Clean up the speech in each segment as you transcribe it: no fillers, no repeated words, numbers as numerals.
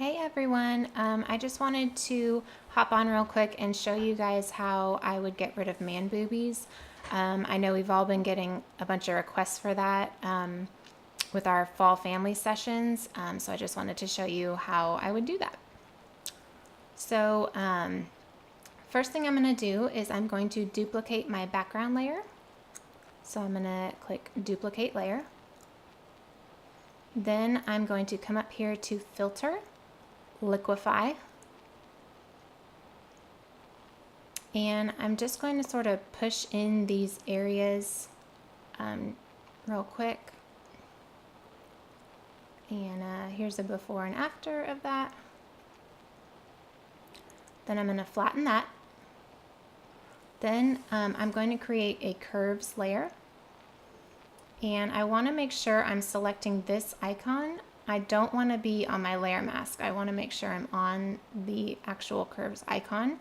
Hey everyone, I just wanted to hop on real quick and show you guys how I would get rid of man boobies. I know we've all been getting a bunch of requests for that with our fall family sessions, so I just wanted to show you how I would do that. So first thing I'm going to do is I'm going to duplicate my background layer. So I'm going to click duplicate layer. Then I'm going to come up here to filter, liquify, and I'm just going to sort of push in these areas real quick, and here's a before and after of that. Then I'm going to flatten that. Then I'm going to create a curves layer, and I want to make sure I'm selecting this icon. I don't want to be on my layer mask. I want to make sure I'm on the actual curves icon.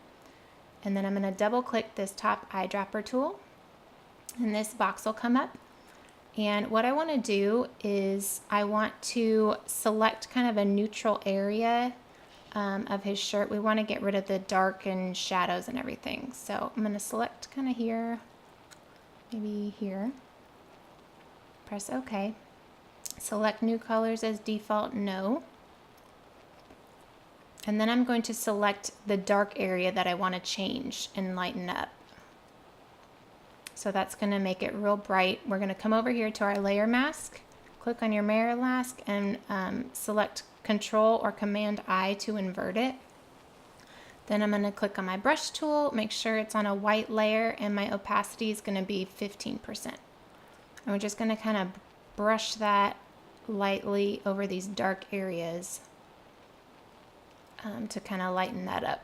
And then I'm going to double click this top eyedropper tool, and this box will come up. And what I want to do is I want to select kind of a neutral area of his shirt. We want to get rid of the dark and shadows and everything. So I'm going to select kind of here, maybe here. Press OK. Select new colors as default, no. And then I'm going to select the dark area that I want to change and lighten up. So that's going to make it real bright. We're going to come over here to our layer mask, click on your layer mask, and select Control or Command I to invert it. Then I'm going to click on my brush tool, make sure it's on a white layer, and my opacity is going to be 15%. And we're just going to kind of brush that lightly over these dark areas to kind of lighten that up.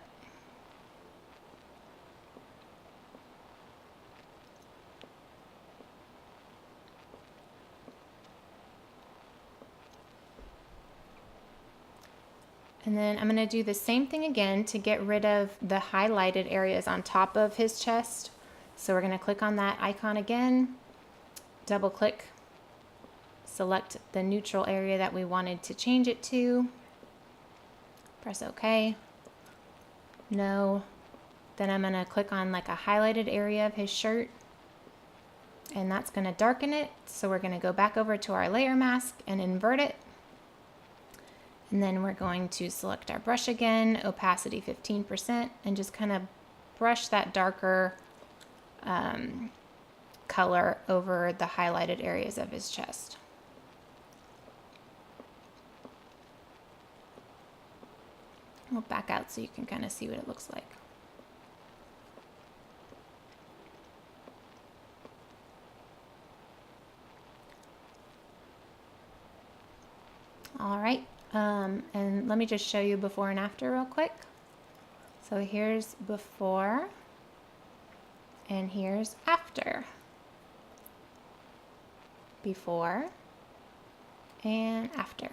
And then I'm going to do the same thing again to get rid of the highlighted areas on top of his chest. So we're going to click on that icon again, double click, select the neutral area that we wanted to change it to, press OK, no. Then I'm going to click on like a highlighted area of his shirt, and that's going to darken it. So we're going to go back over to our layer mask and invert it. And then we're going to select our brush again, opacity 15%, and just kind of brush that darker color over the highlighted areas of his chest. We'll back out so you can kind of see what it looks like. All right. And let me just show you before and after real quick. So here's before and here's after. Before and after.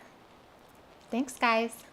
Thanks, guys.